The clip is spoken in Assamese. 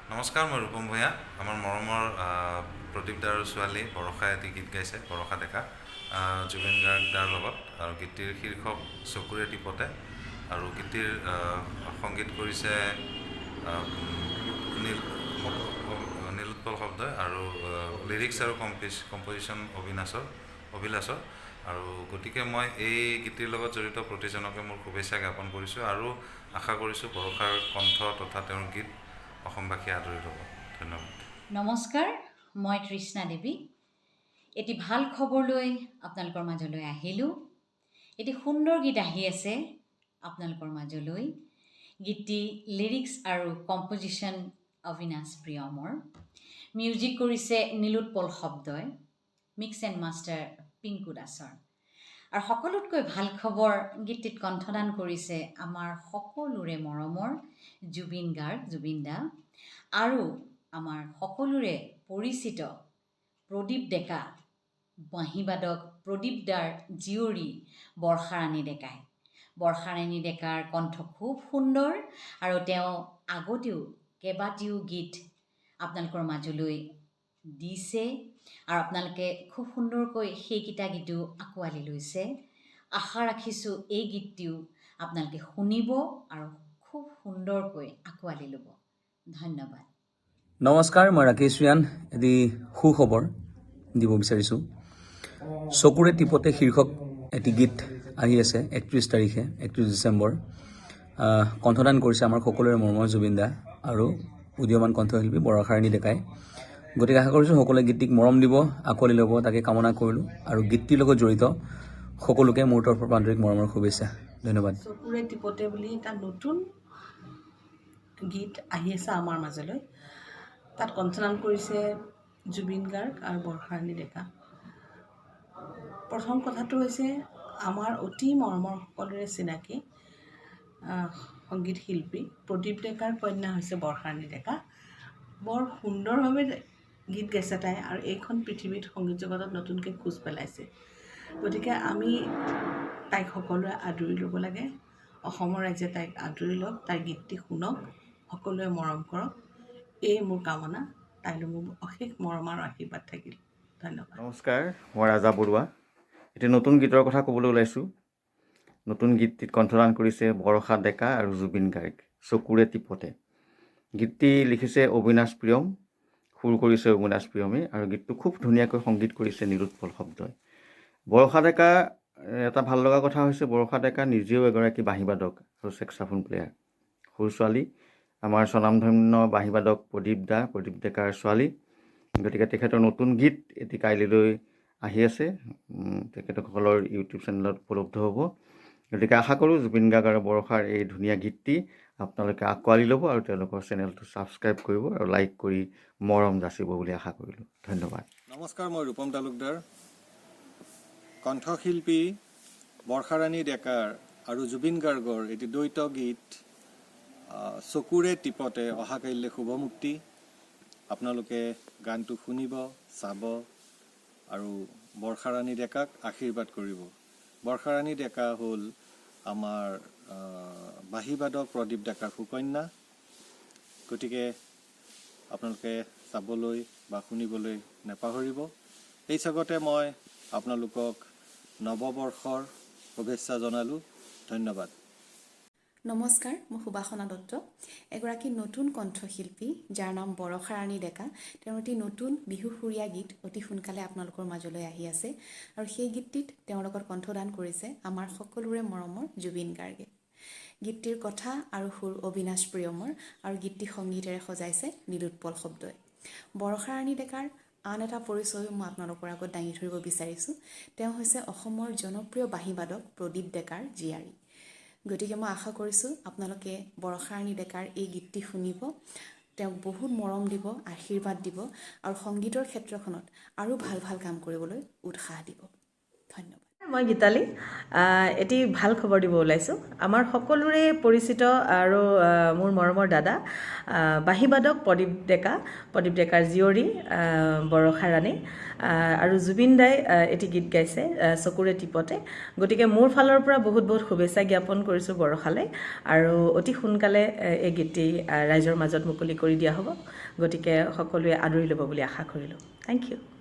নমস্কাৰ, মই ৰূপম ভূঞা। আমাৰ মৰমৰ প্ৰদীপ দাৰ ছোৱালী বৰষা এটি গীত গাইছে, বৰষা ডেকা জুবিন গাৰ্গ দাৰ লগত। আৰু গীতটিৰ শীৰ্ষক চকুৰে টিপতে। আৰু গীতটিৰ সংগীত কৰিছে নীলোৎপল শব্দই, আৰু লিৰিক্স আৰু কম্পজিশ্যন অভিলাষৰ। আৰু গতিকে মই এই গীতটিৰ লগত জড়িত প্ৰতিজনকে মোৰ শুভেচ্ছা জ্ঞাপন কৰিছোঁ, আৰু আশা কৰিছোঁ বৰষাৰ কণ্ঠ তথা তেওঁৰ গীত অসমবাসীয়ে আদৰি ল'ব। ধন্যবাদ। নমস্কাৰ, মই তৃষ্ণা দেৱী। এটি ভাল খবৰ লৈ আপোনালোকৰ মাজলৈ আহিলোঁ। এটি সুন্দৰ গীত আহি আছে আপোনালোকৰ মাজলৈ। গীতটি লিৰিক্স আৰু কম্পজিশ্যন অবিনাশ প্ৰিয়মৰ। মিউজিক কৰিছে নীলোৎপল শব্দই, মিক্স এণ্ড মাষ্টাৰ পিংকু দাসৰ। আৰু সকলোতকৈ ভাল খবৰ, গীতটিত কণ্ঠদান কৰিছে আমাৰ সকলোৰে মৰমৰ জুবিন গাৰ্গ, জুবিন দা, আৰু আমাৰ সকলোৰে পৰিচিত প্ৰদীপ ডেকা, বাঁহীবাদক প্ৰদীপ দাৰ জীয়ৰী বৰ্ষাৰাণী ডেকাই। বৰ্ষাৰাণী ডেকাৰ কণ্ঠ খুব সুন্দৰ, আৰু তেওঁ আগতেও কেইবাটিও গীত আপোনালোকৰ মাজলৈ দিছে, আৰু আপোনালোকে খুব সুন্দৰকৈ সেইকেইটা গীতো আঁকোৱালি লৈছে। আশা ৰাখিছোঁ এই গীতটিও আপোনালোকে শুনিব আৰু খুব সুন্দৰকৈ আঁকোৱালি ল'ব। ধন্যবাদ। নমস্কাৰ, মই ৰাকেশ ৰিয়ান। এটি সুখবৰ দিব বিচাৰিছোঁ। চকুৰে টিপতে শীৰ্ষক এটি গীত আহি আছে 31 ডিচেম্বৰ। কণ্ঠদান কৰিছে আমাৰ সকলোৰে মৰমৰ জুবিন দা আৰু উদীয়মান কণ্ঠশিল্পী বৰষাৰাণী ডেকাই। গতিকে আশা কৰিছোঁ সকলোৱে গীতটিক মৰম দিব, আঁকোৱালি ল'ব, তাকে কামনা কৰিলোঁ। আৰু গীতটিৰ লগত জড়িত সকলোকে মোৰ তৰফৰ পৰা আন্তৰিক মৰমৰ শুভেচ্ছা। ধন্যবাদ। চকুৰে টিপতে বুলি এটা নতুন গীত আহি আছে আমাৰ মাজলৈ। তাত কণ্ঠদান কৰিছে জুবিন গাৰ্গ আৰু বৰ্ষাৰাণী ডেকা। প্ৰথম কথাটো হৈছে আমাৰ অতি মৰমৰ সকলোৰে চিনাকি সংগীত শিল্পী প্ৰদীপ ডেকাৰ কন্যা হৈছে বৰ্ষাৰাণী ডেকা। বৰ সুন্দৰভাৱে গীত গাইছে তাই, আৰু এইখন পৃথিৱীত সংগীত জগতত নতুনকৈ খোজ পেলাইছে। গতিকে আমি তাইক সকলোৱে আদৰি ল'ব লাগে। অসমৰ ৰাইজে তাইক আদৰি লওক, তাইৰ গীতটি শুনক, সকলোৱে মৰম কৰক। এই মোৰ কামনা। তাইলৈ মোৰ অশেষ মৰম আৰু আশীৰ্বাদ থাকিল। ধন্যবাদ। নমস্কাৰ, মই ৰাজা বৰুৱা। এটি নতুন গীতৰ কথা ক'বলৈ ওলাইছোঁ। নতুন গীতটিত কণ্ঠদান কৰিছে বৰষা ডেকা আৰু জুবিন গাৰ্গ, চকুৰে টিপতে। গীতটি লিখিছে অবিনাশ প্ৰিয়ম, সুৰ কৰিছে অবিনাশ প্ৰিয়মে, আৰু গীতটো খুব ধুনীয়াকৈ সংগীত কৰিছে নীলোৎপল শব্দই। বৰষা ডেকা, এটা ভাল লগা কথা হৈছে বৰষা ডেকা নিজেও এগৰাকী বাঁহীবাদক আৰু ছেক্সাফোন প্লেয়াৰ। সৰু ছোৱালী, আমাৰ স্বনামধন্য বাঁহীবাদক প্ৰদীপ ডেকাৰ ছোৱালী। গতিকে তেখেতৰ নতুন গীত এটি কাইলৈলৈ আহি আছে, তেখেতসকলৰ ইউটিউব চেনেলত উপলব্ধ হ'ব। গতিকে আশা কৰোঁ জুবিন গাৰ্গ আৰু বৰষাৰ এই ধুনীয়া গীতটি আপোনালোকে আঁকোৱালি ল'ব, আৰু তেওঁলোকৰ চেনেলটো ছাবস্ক্ৰাইব কৰিব আৰু লাইক কৰি মৰম যাচিব বুলি আশা কৰিলোঁ। ধন্যবাদ। নমস্কাৰ, মই ৰূপম তালুকদাৰ। কণ্ঠশিল্পী বৰ্ষাৰাণী ডেকাৰ আৰু জুবিন গাৰ্গৰ এটি দ্বৈত গীত চকুৰে টিপতে অহা কাইলৈ শুভমুক্তি। আপোনালোকে গানটো শুনিব, চাব, আৰু বৰ্ষাৰাণী ডেকাক আশীৰ্বাদ কৰিব। বৰ্ষাৰাণী ডেকা হ'ল আমাৰ বাঁহীবাদক প্ৰদীপ ডেকাৰ সুকন্যা। গতিকে আপোনালোকে চাবলৈ বা শুনিবলৈ নেপাহৰিব। এই চাগতে মই আপোনালোকক নৱবৰ্ষৰ শুভেচ্ছা জনালোঁ। ধন্যবাদ। নমস্কাৰ, মই সুবাসনা দত্ত, এগৰাকী নতুন কণ্ঠশিল্পী যাৰ নাম বৰষাৰাণী ডেকা। তেওঁৰ এটি নতুন বিহুসুৰীয়া গীত অতি সোনকালে আপোনালোকৰ মাজলৈ আহি আছে, আৰু সেই গীতটিত তেওঁৰ লগত কণ্ঠদান কৰিছে আমাৰ সকলোৰে মৰমৰ জুবিন গাৰ্গে। গীতটিৰ কথা আৰু সুৰ অবিনাশ প্ৰিয়মৰ, আৰু গীতটি সংগীতেৰে সজাইছে নীলোৎপল শব্দই। বৰষাৰাণী ডেকাৰ আন এটা পৰিচয়ো মই আপোনালোকৰ আগত দাঙি ধৰিব বিচাৰিছোঁ। তেওঁ হৈছে অসমৰ জনপ্ৰিয় বাঁহীবাদক প্ৰদীপ ডেকাৰ জীয়াৰী। গতিকে মই আশা কৰিছোঁ আপোনালোকে বৰষাৰাণী ডেকাৰ এই গীতটি শুনিব, তেওঁক বহুত মৰম দিব, আশীৰ্বাদ দিব, আৰু সংগীতৰ ক্ষেত্ৰখনত আৰু ভাল ভাল কাম কৰিবলৈ উৎসাহ দিব। ধন্যবাদ। মই গীতালি এটি ভাল খবৰ দিব ওলাইছোঁ আমাৰ সকলোৰে পৰিচিত আৰু মোৰ মৰমৰ দাদা বাঁহীবাদক প্ৰদীপ ডেকাৰ জীয়ৰী বৰষা ৰাণী আৰু জুবিন দাই এটি গীত গাইছে চকুৰে টিপতে গতিকে মোৰ ফালৰ পৰা বহুত বহুত শুভেচ্ছা জ্ঞাপন কৰিছোঁ বৰষালৈ আৰু অতি সোনকালে এই গীতটি ৰাইজৰ মাজত মুকলি কৰি দিয়া হ'ব গতিকে সকলোৱে আদৰি ল'ব বুলি আশা কৰিলোঁ থেংক ইউ